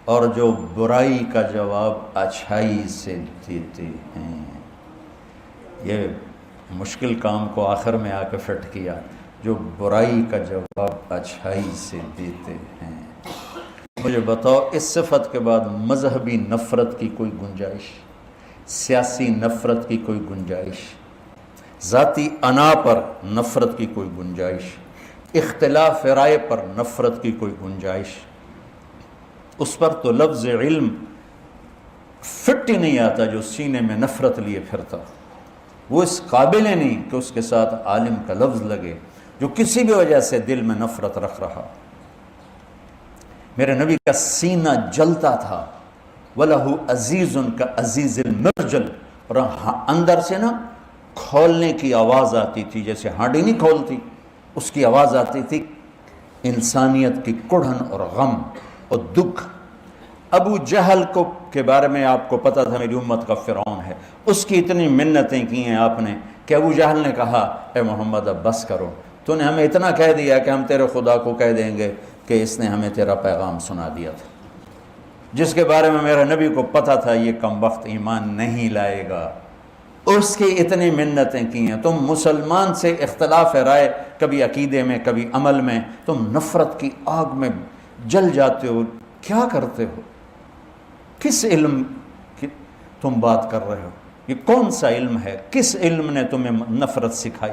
اور جو برائی کا جواب اچھائی سے دیتے ہیں۔ یہ مشکل کام کو آخر میں آ کے فٹ کیا، جو برائی کا جواب اچھائی سے دیتے ہیں۔ مجھے بتاؤ اس صفت کے بعد مذہبی نفرت کی کوئی گنجائش، سیاسی نفرت کی کوئی گنجائش، ذاتی انا پر نفرت کی کوئی گنجائش، اختلاف رائے پر نفرت کی کوئی گنجائش؟ اس پر تو لفظ علم فٹ ہی نہیں آتا جو سینے میں نفرت لیے پھرتا، وہ اس قابل ہی نہیں کہ اس کے ساتھ عالم کا لفظ لگے جو کسی بھی وجہ سے دل میں نفرت رکھ رہا۔ میرے نبی کا سینہ جلتا تھا، وَلَهُ عَزِيزٌ كَعَزِيزِ الْمِرْجَلِ، اور اندر سے نا کھولنے کی آواز آتی تھی، جیسے ہانڈی نہیں کھولتی، اس کی آواز آتی تھی، انسانیت کی کڑھن اور غم اور دکھ۔ ابو جہل کے بارے میں آپ کو پتہ تھا میری امت کا فرعون ہے، اس کی اتنی منتیں کی ہیں آپ نے کہ ابو جہل نے کہا اے محمد اب بس کرو، تو نے ہمیں اتنا کہہ دیا کہ ہم تیرے خدا کو کہہ دیں گے کہ اس نے ہمیں تیرا پیغام سنا دیا تھا، جس کے بارے میں میرے نبی کو پتہ تھا یہ کم وقت ایمان نہیں لائے گا، اس کی اتنی منتیں کی ہیں۔ تم مسلمان سے اختلاف رائے، کبھی عقیدے میں کبھی عمل میں، تم نفرت کی آگ میں جل جاتے ہو، کیا کرتے ہو؟ کس علم کی تم بات کر رہے ہو؟ یہ کون سا علم ہے؟ کس علم نے تمہیں نفرت سکھائی؟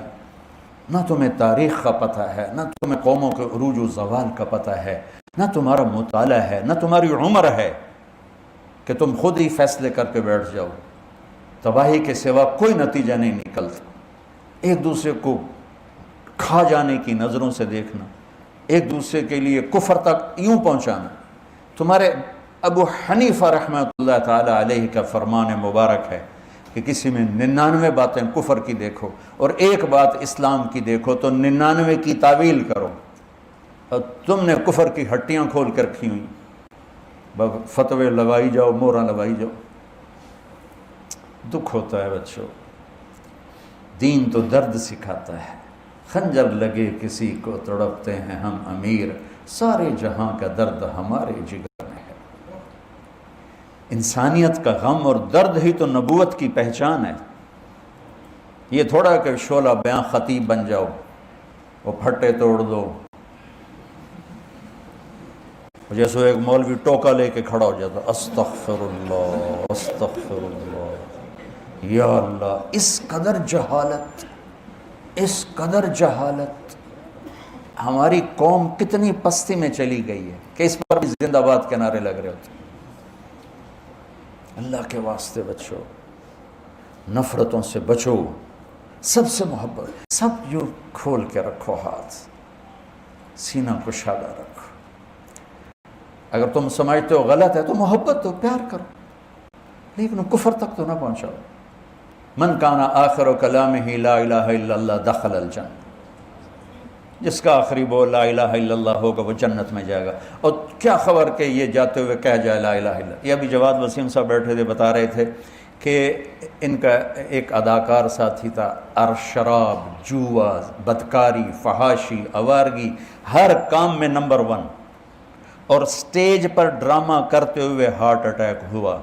نہ تمہیں تاریخ کا پتہ ہے، نہ تمہیں قوموں کے عروج و زوال کا پتہ ہے، نہ تمہارا مطالعہ ہے، نہ تمہاری عمر ہے کہ تم خود ہی فیصلے کر کے بیٹھ جاؤ۔ تباہی کے سوا کوئی نتیجہ نہیں نکلتا، ایک دوسرے کو کھا جانے کی نظروں سے دیکھنا، ایک دوسرے کے لیے کفر تک یوں پہنچانا۔ تمہارے ابو حنیفہ رحمۃ اللہ تعالی علیہ کا فرمان مبارک ہے کہ کسی میں 99 باتیں کفر کی دیکھو اور ایک بات اسلام کی دیکھو تو 99 کی تعویل کرو، اور تم نے کفر کی ہٹیاں کھول کر رکھی ہوئی، فتوے لگائی جاؤ، مہریں لگائی جاؤ۔ دکھ ہوتا ہے بچوں، دین تو درد سکھاتا ہے، خنجر لگے کسی کو تڑپتے ہیں ہم امیر، سارے جہاں کا درد ہمارے جگر میں ہے۔ انسانیت کا غم اور درد ہی تو نبوت کی پہچان ہے۔ یہ تھوڑا کہ شعلہ بیاں خطیب بن جاؤ، وہ پھٹے توڑ دو، جیسے ایک مولوی ٹوکا لے کے کھڑا ہو جاتا، استغفر اللہ استغفر اللہ، یا اللہ۔ اس قدر جہالت، اس قدر جہالت، ہماری قوم کتنی پستی میں چلی گئی ہے کہ اس پر بھی زندہ باد کے نعرے لگ رہے ہوتے۔ اللہ کے واسطے بچو، نفرتوں سے بچو، سب سے محبت، سب یوں کھول کے رکھو، ہاتھ سینہ کشادہ رکھو۔ اگر تم سمجھتے ہو غلط ہے تو محبت دو، پیار کرو، لیکن کفر تک تو نہ پہنچاؤ۔ من کان آخر کلامہ لا الہ الا اللہ دخل الجنہ، جس کا آخری بول لا الہ الا اللہ ہوگا وہ جنت میں جائے گا۔ اور کیا خبر کہ یہ جاتے ہوئے کہہ جائے لا الہ الا اللہ۔ یہ ابھی جواد وسیم صاحب بیٹھے تھے، بتا رہے تھے کہ ان کا ایک اداکار ساتھی تھا، شراب، جوا، بدکاری، فحاشی، آوارگی، ہر کام میں نمبر 1، اور سٹیج پر ڈرامہ کرتے ہوئے ہارٹ اٹیک ہوا،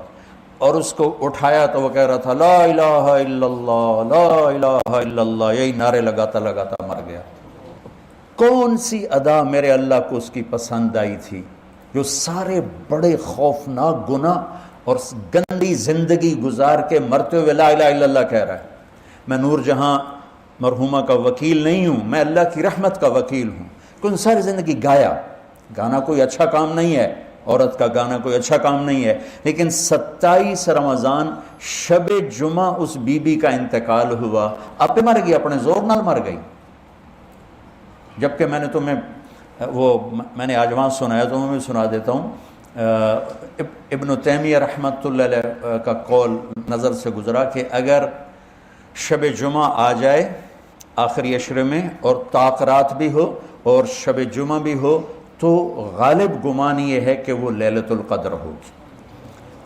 اور اس کو اٹھایا تو وہ کہہ رہا تھا لا الہ الا اللہ لا الہ الا اللہ، یہی نعرے لگاتا لگاتا مر گیا۔ کون سی ادا میرے اللہ کو اس کی پسند آئی تھی جو سارے بڑے خوفناک گناہ اور گندی زندگی گزار کے مرتے ہوئے لا الہ الا اللہ کہہ رہا ہے؟ میں نور جہاں مرحومہ کا وکیل نہیں ہوں، میں اللہ کی رحمت کا وکیل ہوں کہ ان ساری زندگی گایا، گانا کوئی اچھا کام نہیں ہے، عورت کا گانا کوئی اچھا کام نہیں ہے، لیکن 27 رمضان شب جمعہ اس بی بی کا انتقال ہوا، آپ پہ مر گئی، اپنے زور نال مر گئی۔ جبکہ میں نے تمہیں میں نے آج وہاں سنایا تو میں بھی سنا دیتا ہوں، ابن تیمیہ رحمۃ اللہ علیہ کا قول نظر سے گزرا کہ اگر شب جمعہ آ جائے آخری عشرے میں اور طاق رات بھی ہو اور شب جمعہ بھی ہو تو غالب گمان یہ ہے کہ وہ لیلۃ القدر ہوگی۔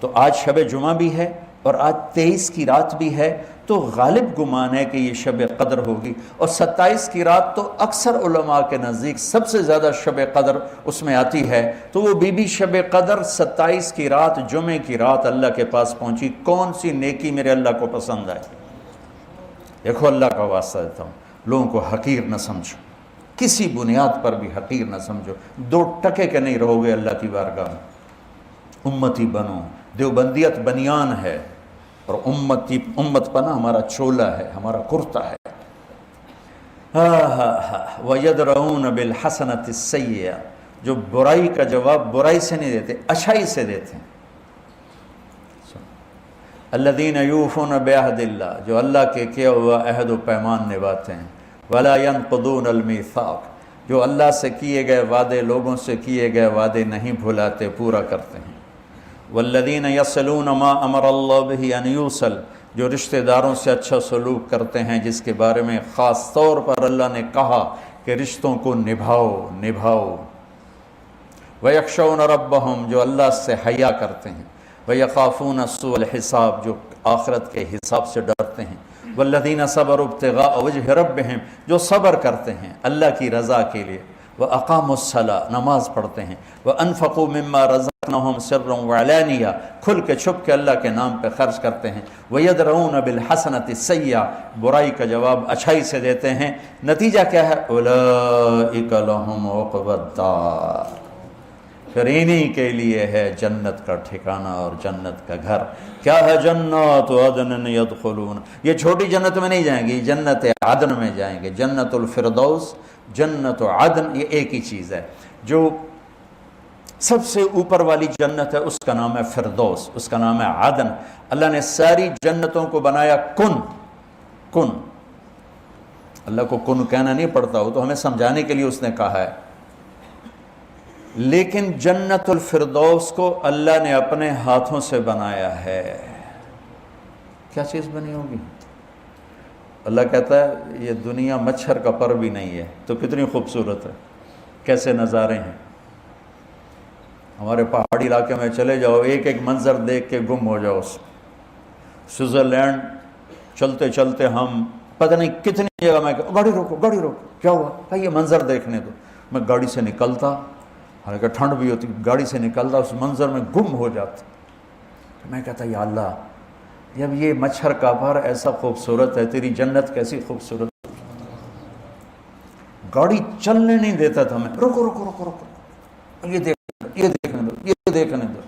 تو آج شب جمعہ بھی ہے اور آج 23 کی رات بھی ہے، تو غالب گمان ہے کہ یہ شب قدر ہوگی، اور 27 کی رات تو اکثر علماء کے نزدیک سب سے زیادہ شب قدر اس میں آتی ہے، تو وہ بی بی شب قدر 27 کی رات جمعے کی رات اللہ کے پاس پہنچی۔ کون سی نیکی میرے اللہ کو پسند آئے؟ دیکھو اللہ کا واسطہ دیتا ہوں، لوگوں کو حقیر نہ سمجھو، کسی بنیاد پر بھی حقیر نہ سمجھو، 2 ٹکے کے نہیں رہو گے اللہ کی بارگاہ میں۔ امتی بنو، دیوبندیت بنیان ہے، اور امت پنا ہمارا چولا ہے، ہمارا کرتا ہے۔ وَيَدْرَؤُونَ بِالْحَسَنَةِ السَّيِّئَةِ، جو برائی کا جواب برائی سے نہیں دیتے، اچھائی سے دیتے ہیں۔ الَّذِينَ يُوفُونَ بِعَهْدِ اللَّهِ، جو اللہ کے کیا ہوا عہد و پیمان نبھاتے ہیں۔ وَلَا يَنقُضُونَ الْمِيثَاقَ، جو اللہ سے کیے گئے وعدے، لوگوں سے کیے گئے وعدے نہیں بھلاتے، پورا کرتے ہیں۔ والذین یصلون ما امر اللہ بہ ان یوصل، جو رشتہ داروں سے اچھا سلوک کرتے ہیں جس کے بارے میں خاص طور پر اللہ نے کہا کہ رشتوں کو نبھاؤ۔ ویخشون ربہم، جو اللہ سے حیا کرتے ہیں۔ ویخافون سوء الحساب، جو آخرت کے حساب سے ڈرتے ہیں۔ والذین صبروا ابتغاء وجہ ربہم، جو صبر کرتے ہیں اللہ کی رضا کے لیے۔ وَأَقَامُوا الصَّلَاةَ، نماز پڑھتے ہیں۔ وَأَنفَقُوا مِمَّا رَزَقْنَاهُمْ سِرًّا وَعَلَانِيَةً، کھل کے چھپ کے اللہ کے نام پہ خرچ کرتے ہیں۔ وَيَدْرَؤُونَ بِالْحَسَنَةِ السَّيِّئَةَ، برائی کا جواب اچھائی سے دیتے ہیں۔ نتیجہ کیا ہے؟ أُولَئِكَ لَهُمْ عُقْبَى الدَّارِ، پھر انہی کے لیے ہے جنت کا ٹھکانہ اور جنت کا گھر۔ کیا ہے؟ جنات عدن یدخلون، یہ چھوٹی جنت میں نہیں جائیں گے، جنت عدن میں جائیں گے۔ جنت الفردوس، جنت عدن، یہ ایک ہی چیز ہے۔ جو سب سے اوپر والی جنت ہے اس کا نام ہے فردوس، اس کا نام ہے عدن۔ اللہ نے ساری جنتوں کو بنایا کن۔ اللہ کو کن کہنا نہیں پڑتا، وہ تو ہمیں سمجھانے کے لیے اس نے کہا ہے، لیکن جنت الفردوس کو اللہ نے اپنے ہاتھوں سے بنایا ہے۔ کیا چیز بنی ہوگی؟ اللہ کہتا ہے یہ دنیا مچھر کا پر بھی نہیں ہے، تو کتنی خوبصورت ہے، کیسے نظارے ہیں۔ ہمارے پہاڑی علاقے میں چلے جاؤ، ایک ایک منظر دیکھ کے گم ہو جاؤ۔ سوئٹزرلینڈ چلتے چلتے ہم پتہ نہیں کتنی جگہ میں گاڑی روکو کیا ہوا؟ کہ یہ منظر دیکھنے دو۔ میں گاڑی سے نکلتا، حالانکہ ٹھنڈ بھی ہوتی، گاڑی سے نکلتا، اس منظر میں گم ہو جاتا۔ میں کہتا یا اللہ، جب یہ مچھر کا پر ایسا خوبصورت ہے، تیری جنت کیسی خوبصورت۔ گاڑی چلنے نہیں دیتا تھا میں، رکو، یہ دیکھنے دو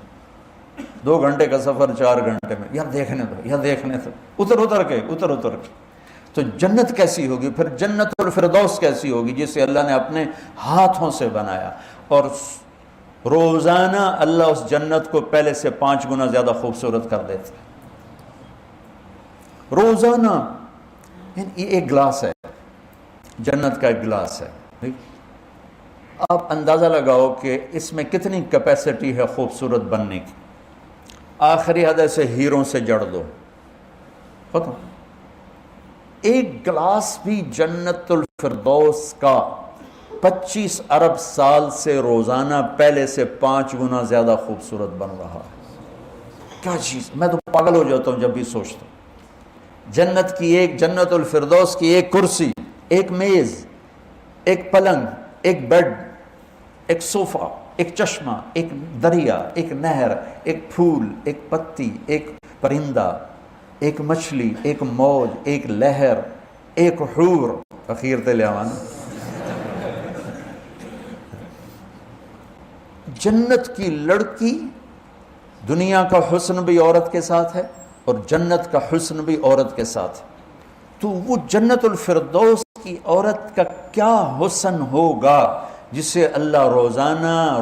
2 گھنٹے کا سفر 4 گھنٹے میں، یار دیکھنے دو، اتر کے۔ تو جنت کیسی ہوگی؟ پھر جنت الفردوس کیسی ہوگی جسے اللہ نے اپنے ہاتھوں سے بنایا، اور روزانہ اللہ اس جنت کو پہلے سے 5 گنا زیادہ خوبصورت کر دیتا ہے۔ روزانہ یہ ایک گلاس ہے، جنت کا ایک گلاس ہے، آپ اندازہ لگاؤ کہ اس میں کتنی کیپیسٹی ہے خوبصورت بننے کی۔ آخری حد سے ہیروں سے جڑ دو، ختم۔ ایک گلاس بھی جنت الفردوس کا 25 ارب سال سے روزانہ پہلے سے 5 گنا زیادہ خوبصورت بن رہا ہے۔ کیا چیز، میں تو پاگل ہو جاتا ہوں جب بھی سوچتا ہوں۔ جنت الفردوس کی ایک کرسی، ایک میز، ایک پلنگ، ایک بیڈ، ایک صوفہ، ایک چشمہ، ایک دریا، ایک نہر، ایک پھول، ایک پتی، ایک پرندہ، ایک مچھلی، ایک موج، ایک لہر، ایک حور، اخیر تے لیاوان۔ جنت کی لڑکی، دنیا کا حسن بھی عورت کے ساتھ ہے اور جنت کا حسن بھی عورت کے ساتھ ہے، تو وہ جنت الفردوس کی عورت کا کیا حسن ہوگا جسے اللہ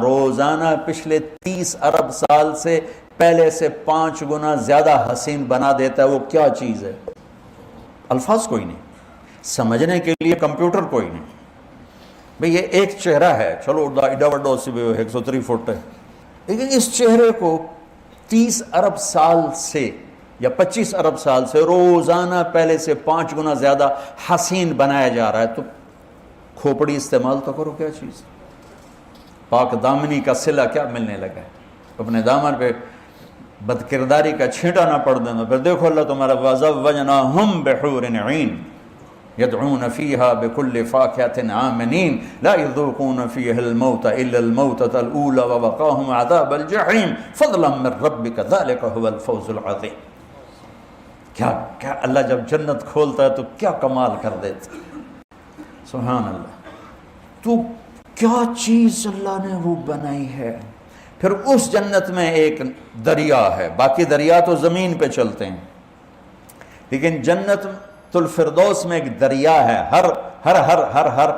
روزانہ پچھلے 30 ارب سال سے پہلے سے 5 گنا زیادہ حسین بنا دیتا ہے۔ وہ کیا چیز ہے؟ الفاظ کوئی نہیں، سمجھنے کے لیے کمپیوٹر کوئی نہیں۔ بھئی یہ ایک چہرہ ہے، چلو ایڈا وڈا سی بھی 103 فٹ ہے، لیکن اس چہرے کو 30 ارب سال سے یا 25 ارب سال سے روزانہ پہلے سے 5 گنا زیادہ حسین بنایا جا رہا ہے۔ تو کھوپڑی استعمال تو کرو، کیا چیز، پاک دامنی کا صلہ کیا ملنے لگا ہے۔ اپنے دامن پہ بدکرداری کا چھینٹا نہ پڑ دینا. پھر دیکھو اللہ تمہارا وَزَوَّجْنَاهُمْ بِحُورٍ عِينٍ يَدْعُونَ فِيهَا بِكُلِّ فَاكِهَةٍ آمِنِينَ لَا يَذُوقُونَ فِيهَا الْمَوْتَ إِلَّا الْمَوْتَةَ الْأُولَى وَوَقَاهُمْ عَذَابَ الْجَحِيمِ فَضْلًا مِّن رَّبِّكَ ذَلِكَ هُوَ الْفَوْزُ الْعَظِيمُ. کیا اللہ جب جنت کھولتا ہے تو کیا کمال کر دیتا. سبحان اللہ. تو کیا چیز اللہ نے وہ بنائی ہے. پھر اس جنت میں ایک دریا ہے، باقی دریا تو زمین پہ چلتے ہیں، لیکن جنت الفردوس میں ایک دریا ہے. ہر ہر ہر ہر ہر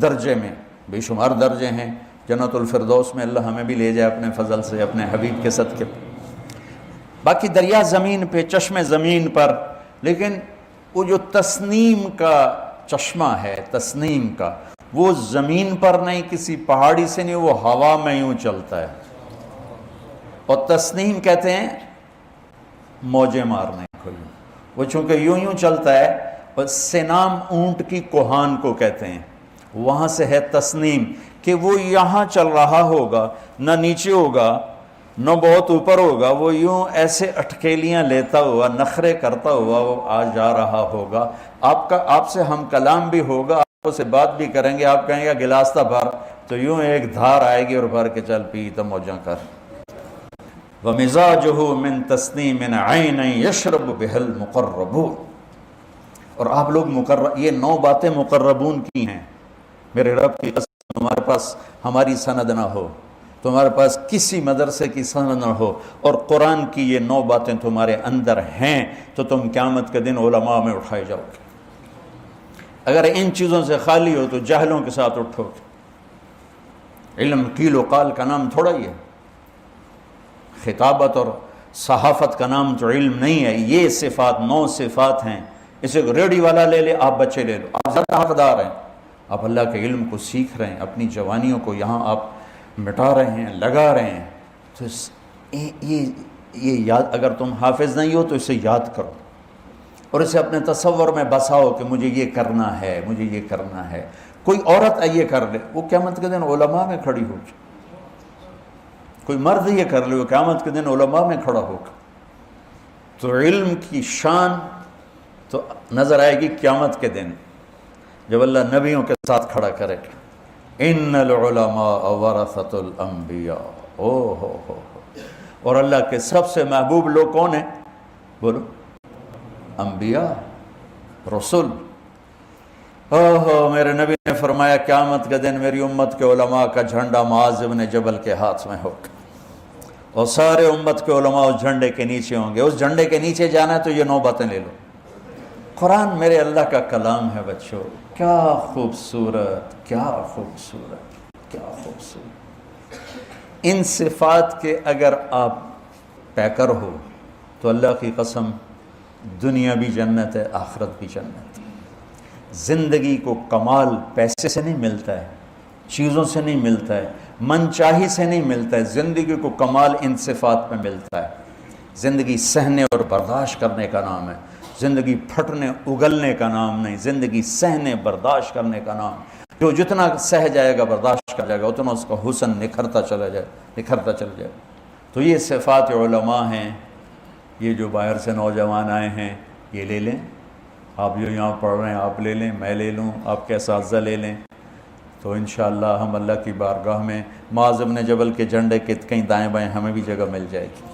درجے میں بے شمار درجے ہیں جنت الفردوس میں. اللہ ہمیں بھی لے جائے اپنے فضل سے، اپنے حبیب کے صدقے. باقی دریا زمین پہ، چشمے زمین پر، لیکن وہ جو تسنیم کا چشمہ ہے، تسنیم کا، وہ زمین پر نہیں، کسی پہاڑی سے نہیں، وہ ہوا میں یوں چلتا ہے. اور تسنیم کہتے ہیں موجیں مارنے کو. وہ چونکہ یوں یوں چلتا ہے. اور سنام اونٹ کی کوہان کو کہتے ہیں، وہاں سے ہے تسنیم، کہ وہ یہاں چل رہا ہوگا، نہ نیچے ہوگا نہ بہت اوپر ہوگا، وہ یوں ایسے اٹکیلیاں لیتا ہوا، نخرے کرتا ہوا وہ آ جا رہا ہوگا. آپ سے ہم کلام بھی ہوگا، آپ سے بات بھی کریں گے، آپ کہیں گے گلاس تھا بھر، تو یوں ایک دھار آئے گی اور بھر کے چل پی تو موجاں کر. وَمِزَاجُهُ مِن تَسْنِيمٍ عَيْنًا يَشْرَبُ بِهَا الْمُقَرَّبُونَ. اور آپ لوگ یہ 9 باتیں مقربون کی ہیں. میرے رب کی قسم تمہارے پاس ہماری سند نہ ہو، تمہارے پاس کسی مدرسے کی سند نہ ہو، اور قرآن کی یہ 9 باتیں تمہارے اندر ہیں، تو تم قیامت کے دن علماء میں اٹھائے جاؤ گے. اگر ان چیزوں سے خالی ہو تو جاہلوں کے ساتھ اٹھو گے. علم قیل و قال کا نام تھوڑا ہی ہے. خطابت اور صحافت کا نام تو علم نہیں ہے. یہ صفات 9 صفات ہیں. اسے ریڈی والا لے لے، آپ بچے لے لو، آپ زیادہ حقدار ہیں. آپ اللہ کے علم کو سیکھ رہے ہیں، اپنی جوانیوں کو یہاں آپ مٹا رہے ہیں، لگا رہے ہیں. تو یہ یاد، اگر تم حافظ نہیں ہو تو اسے یاد کرو اور اسے اپنے تصور میں بساؤ کہ مجھے یہ کرنا ہے، مجھے یہ کرنا ہے. کوئی عورت یہ کر لے، وہ قیامت کے دن علماء میں کھڑی ہو جائے. کوئی مرد یہ کر لے، وہ قیامت کے دن علماء میں کھڑا ہوگا. تو علم کی شان تو نظر آئے گی قیامت کے دن جب اللہ نبیوں کے ساتھ کھڑا کرے گا. ان العلماء ورثۃ الانبیاء. ہو اور اللہ کے سب سے محبوب لوگ کون ہیں؟ بولو. انبیاء، رسول. میرے نبی نے فرمایا قیامت کے دن میری امت کے علماء کا جھنڈا معاذ بن جبل کے ہاتھ میں ہوگا، اور سارے امت کے علماء اس جھنڈے کے نیچے ہوں گے. اس جھنڈے کے نیچے جانا ہے تو یہ 9 باتیں لے لو. قرآن میرے اللہ کا کلام ہے بچوں. کیا خوبصورت، کیا خوبصورت، کیا خوبصورت. ان صفات کے اگر آپ پیکر ہو تو اللہ کی قسم دنیا بھی جنت ہے، آخرت بھی جنت ہے. زندگی کو کمال پیسے سے نہیں ملتا ہے، چیزوں سے نہیں ملتا ہے، من چاہی سے نہیں ملتا ہے. زندگی کو کمال ان صفات میں ملتا ہے. زندگی سہنے اور برداشت کرنے کا نام ہے. زندگی پھٹنے اگلنے کا نام نہیں. زندگی سہنے برداشت کرنے کا نام. جو جتنا سہ جائے گا، برداشت کر جائے گا، اتنا اس کا حسن نکھرتا چلا جائے، نکھرتا چل جائے. تو یہ صفات علماء ہیں. یہ جو باہر سے نوجوان آئے ہیں یہ لے لیں. آپ جو یہاں پڑھ رہے ہیں آپ لے لیں، میں لے لوں، آپ کے اساتذہ لے لیں. تو انشاءاللہ ہم اللہ کی بارگاہ میں معاذ بن جبل کے جھنڈے کے کہیں دائیں بائیں ہمیں بھی جگہ مل جائے گی.